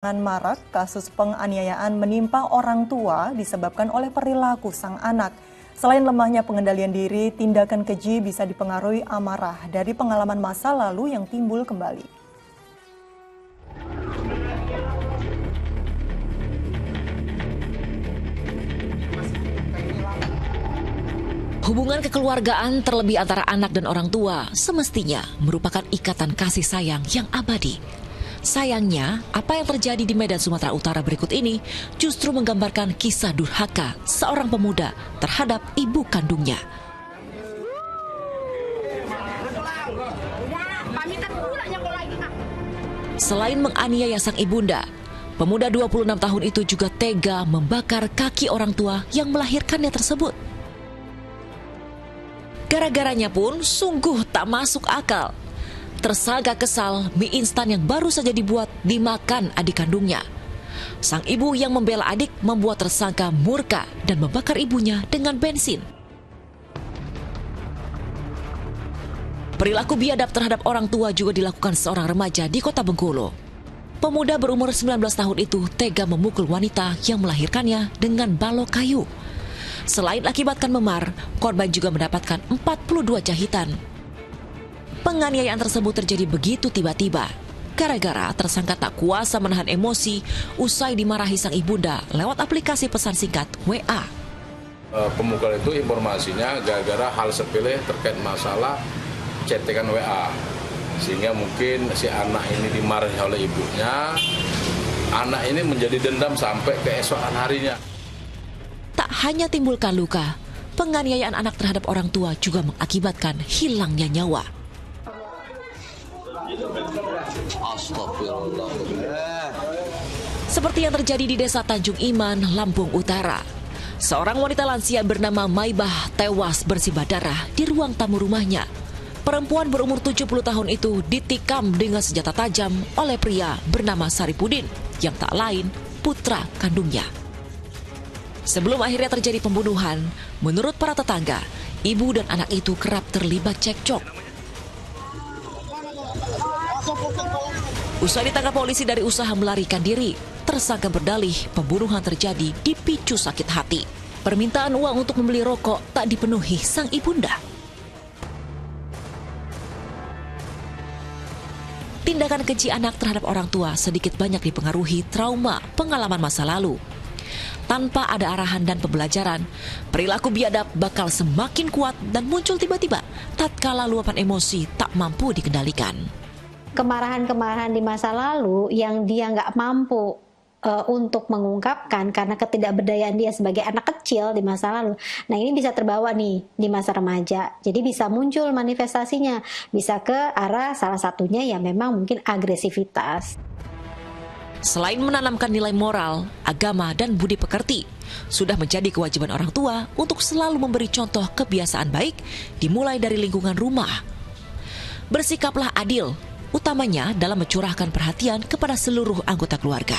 Marak, kasus penganiayaan menimpa orang tua disebabkan oleh perilaku sang anak. Selain lemahnya pengendalian diri, tindakan keji bisa dipengaruhi amarah dari pengalaman masa lalu yang timbul kembali. Hubungan kekeluargaan terlebih antara anak dan orang tua semestinya merupakan ikatan kasih sayang yang abadi. Sayangnya, apa yang terjadi di Medan, Sumatera Utara berikut ini justru menggambarkan kisah durhaka seorang pemuda terhadap ibu kandungnya. Selain menganiaya sang ibunda, pemuda 26 tahun itu juga tega membakar kaki orang tua yang melahirkannya tersebut. Gara-garanya pun sungguh tak masuk akal. Tersangka kesal, mie instan yang baru saja dibuat dimakan adik kandungnya. Sang ibu yang membela adik membuat tersangka murka dan membakar ibunya dengan bensin. Perilaku biadab terhadap orang tua juga dilakukan seorang remaja di Kota Bengkulu. Pemuda berumur 19 tahun itu tega memukul wanita yang melahirkannya dengan balok kayu. Selain akibatkan memar, korban juga mendapatkan 42 jahitan. Penganiayaan tersebut terjadi begitu tiba-tiba, gara-gara tersangka tak kuasa menahan emosi usai dimarahi sang ibunda lewat aplikasi pesan singkat WA. Pemukul itu informasinya gara-gara hal sepele terkait masalah chattingan WA. Sehingga mungkin si anak ini dimarahi oleh ibunya, anak ini menjadi dendam sampai keesokan harinya. Tak hanya timbulkan luka, penganiayaan anak terhadap orang tua juga mengakibatkan hilangnya nyawa. Seperti yang terjadi di Desa Tanjung Iman, Lampung Utara. Seorang wanita lansia bernama Maibah tewas bersimbah darah di ruang tamu rumahnya. Perempuan berumur 70 tahun itu ditikam dengan senjata tajam oleh pria bernama Saripudin, yang tak lain putra kandungnya. Sebelum akhirnya terjadi pembunuhan, menurut para tetangga, ibu dan anak itu kerap terlibat cekcok. Usai ditangkap polisi dari usaha melarikan diri, tersangka berdalih pembunuhan terjadi dipicu sakit hati. Permintaan uang untuk membeli rokok tak dipenuhi sang ibunda. Tindakan keji anak terhadap orang tua sedikit banyak dipengaruhi trauma pengalaman masa lalu. Tanpa ada arahan dan pembelajaran, perilaku biadab bakal semakin kuat dan muncul tiba-tiba tatkala luapan emosi tak mampu dikendalikan. Kemarahan-kemarahan di masa lalu yang dia nggak mampu untuk mengungkapkan karena ketidakberdayaan dia sebagai anak kecil di masa lalu. Nah, ini bisa terbawa nih di masa remaja. Jadi bisa muncul manifestasinya, bisa ke arah salah satunya ya memang mungkin agresivitas. Selain menanamkan nilai moral, agama, dan budi pekerti, sudah menjadi kewajiban orang tua untuk selalu memberi contoh kebiasaan baik dimulai dari lingkungan rumah. Bersikaplah adil, utamanya dalam mencurahkan perhatian kepada seluruh anggota keluarga.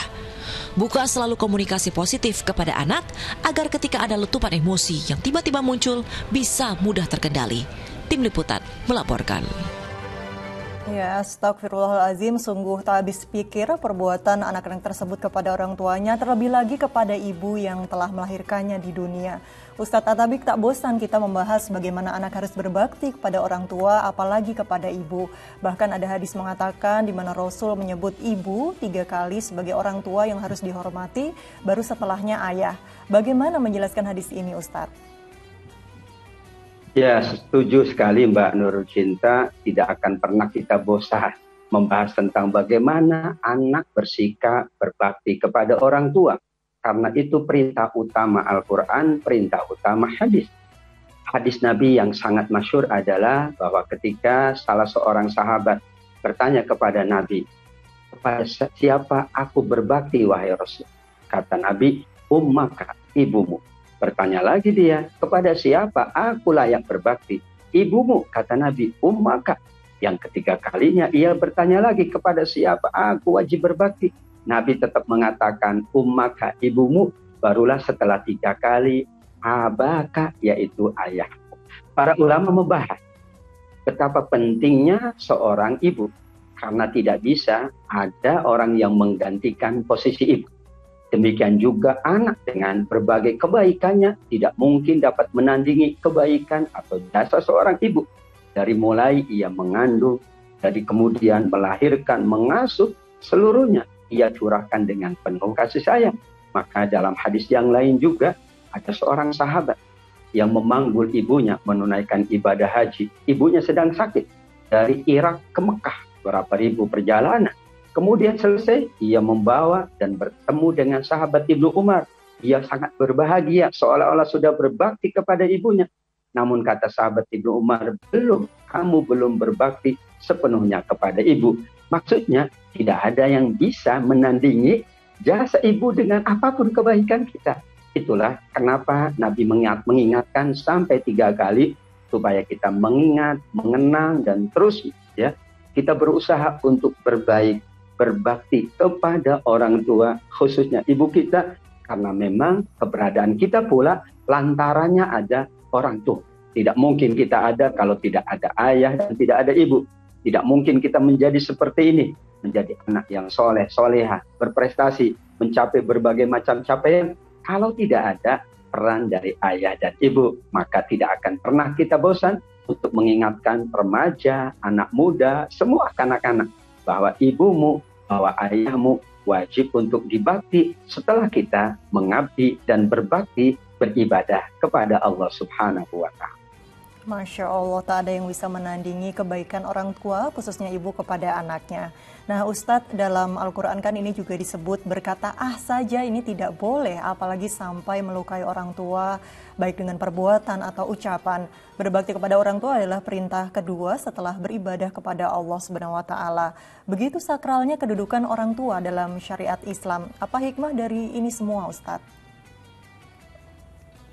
Buka selalu komunikasi positif kepada anak agar ketika ada letupan emosi yang tiba-tiba muncul bisa mudah terkendali. Tim Liputan melaporkan. Ya, astagfirullahaladzim, sungguh tak habis pikir perbuatan anak-anak tersebut kepada orang tuanya, terlebih lagi kepada ibu yang telah melahirkannya di dunia. Ustadz Atabik, tak bosan kita membahas bagaimana anak harus berbakti kepada orang tua, apalagi kepada ibu. Bahkan ada hadis mengatakan di mana Rasul menyebut ibu 3 kali sebagai orang tua yang harus dihormati, baru setelahnya ayah. Bagaimana menjelaskan hadis ini, Ustadz? Ya, setuju sekali Mbak Nurul Cinta. Tidak akan pernah kita bosan membahas tentang bagaimana anak bersikap berbakti kepada orang tua. Karena itu perintah utama Al-Quran, perintah utama hadis. Hadis Nabi yang sangat masyhur adalah bahwa ketika salah seorang sahabat bertanya kepada Nabi, kepada siapa aku berbakti wahai Rasul? Kata Nabi, ummaka, ibumu. Bertanya lagi dia, kepada siapa aku layak berbakti? Ibumu, kata Nabi, ummaka. Yang ketiga kalinya ia bertanya lagi, kepada siapa aku wajib berbakti? Nabi tetap mengatakan, ummaka, ibumu. Barulah setelah 3 kali, abaka, yaitu ayahmu. Para ulama membahas betapa pentingnya seorang ibu. karena tidak bisa ada orang yang menggantikan posisi ibu. Demikian juga anak dengan berbagai kebaikannya tidak mungkin dapat menandingi kebaikan atau jasa seorang ibu. Dari mulai ia mengandung, dari kemudian melahirkan, mengasuh, seluruhnya ia curahkan dengan penuh kasih sayang. Maka dalam hadis yang lain juga ada seorang sahabat yang memanggul ibunya menunaikan ibadah haji. Ibunya sedang sakit dari Irak ke Mekah, berapa ribu perjalanan. Kemudian selesai, ia membawa dan bertemu dengan sahabat Ibnu Umar. Ia sangat berbahagia, seolah-olah sudah berbakti kepada ibunya. Namun kata sahabat Ibnu Umar, kamu belum berbakti sepenuhnya kepada ibu. Maksudnya, tidak ada yang bisa menandingi jasa ibu dengan apapun kebaikan kita. Itulah kenapa Nabi mengingatkan sampai 3 kali, supaya kita mengingat, mengenang, dan terus ya kita berusaha untuk berbakti kepada orang tua, khususnya ibu kita, karena memang keberadaan kita pula lantarannya ada orang tua. Tidak mungkin kita ada kalau tidak ada ayah dan tidak ada ibu. Tidak mungkin kita menjadi seperti ini, menjadi anak yang soleh, soleha, berprestasi, mencapai berbagai macam capaian. Kalau tidak ada peran dari ayah dan ibu, maka tidak akan pernah kita bosan untuk mengingatkan remaja, anak muda, semua kanak-kanak, bahwa ibumu, bahwa ayahmu wajib untuk dibakti setelah kita mengabdi dan berbakti beribadah kepada Allah Subhanahu wa Ta'ala. Masya Allah, tak ada yang bisa menandingi kebaikan orang tua, khususnya ibu kepada anaknya. Nah Ustadz, dalam Al-Quran kan ini juga disebut berkata saja ini tidak boleh, apalagi sampai melukai orang tua, baik dengan perbuatan atau ucapan. Berbakti kepada orang tua adalah perintah kedua setelah beribadah kepada Allah Subhanahu wa Ta'ala. Begitu sakralnya kedudukan orang tua dalam syariat Islam. Apa hikmah dari ini semua, Ustadz?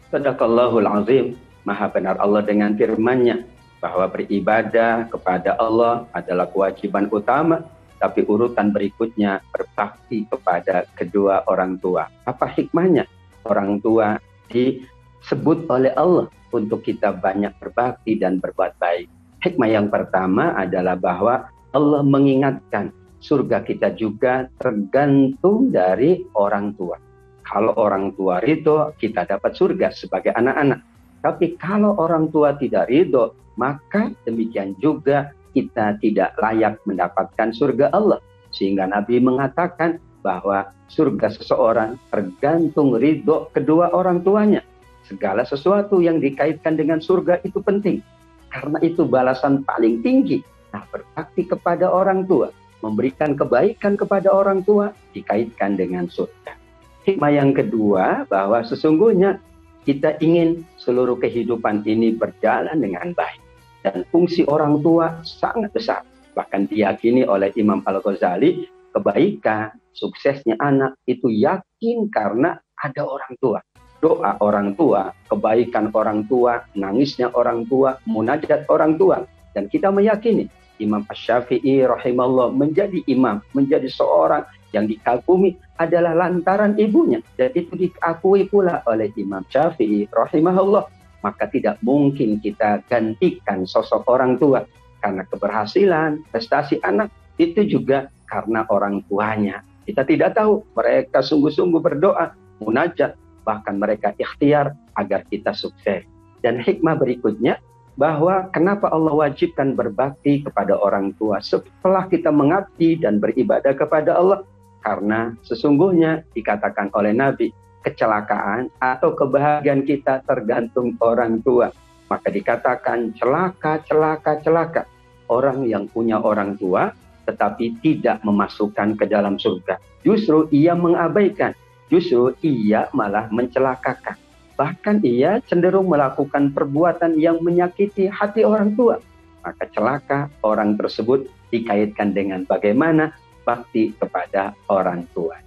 Sadaqallahul azim. Maha benar Allah dengan firman-Nya bahwa beribadah kepada Allah adalah kewajiban utama, tapi urutan berikutnya berbakti kepada kedua orang tua. Apa hikmahnya? Orang tua disebut oleh Allah untuk kita banyak berbakti dan berbuat baik. Hikmah yang pertama adalah bahwa Allah mengingatkan surga kita juga tergantung dari orang tua. Kalau orang tua ridho, kita dapat surga sebagai anak-anak. Tapi kalau orang tua tidak ridho, maka demikian juga kita tidak layak mendapatkan surga Allah. Sehingga Nabi mengatakan bahwa surga seseorang tergantung ridho kedua orang tuanya. Segala sesuatu yang dikaitkan dengan surga itu penting. Karena itu balasan paling tinggi. Nah, berbakti kepada orang tua, memberikan kebaikan kepada orang tua, dikaitkan dengan surga. Hikmah yang kedua, bahwa sesungguhnya kita ingin seluruh kehidupan ini berjalan dengan baik. Dan fungsi orang tua sangat besar. Bahkan diyakini oleh Imam Al-Ghazali, kebaikan, suksesnya anak itu yakin karena ada orang tua. Doa orang tua, kebaikan orang tua, nangisnya orang tua, munajat orang tua. Dan kita meyakini Imam Asy-Syafi'i rahimahullah menjadi imam, menjadi seorang yang dikagumi adalah lantaran ibunya, dan itu diakui pula oleh Imam Syafi'i rahimahullah. Maka tidak mungkin kita gantikan sosok orang tua, karena keberhasilan, prestasi anak itu juga karena orang tuanya. Kita tidak tahu mereka sungguh-sungguh berdoa, munajat, bahkan mereka ikhtiar agar kita sukses. Dan hikmah berikutnya, bahwa kenapa Allah wajibkan berbakti kepada orang tua setelah kita mengabdi dan beribadah kepada Allah. Karena sesungguhnya dikatakan oleh Nabi, kecelakaan atau kebahagiaan kita tergantung orang tua. Maka dikatakan celaka, celaka, celaka. Orang yang punya orang tua tetapi tidak memasukkan ke dalam surga. Justru ia mengabaikan, justru ia malah mencelakakan. Bahkan ia cenderung melakukan perbuatan yang menyakiti hati orang tua. Maka celaka orang tersebut dikaitkan dengan bagaimana bakti kepada orang tua.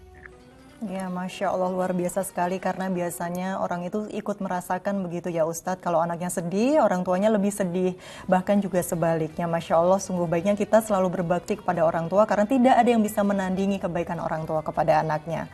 Ya, Masya Allah, luar biasa sekali, karena biasanya orang itu ikut merasakan begitu ya Ustadz. Kalau anaknya sedih, orang tuanya lebih sedih. Bahkan juga sebaliknya. Masya Allah, sungguh baiknya kita selalu berbakti kepada orang tua, karena tidak ada yang bisa menandingi kebaikan orang tua kepada anaknya.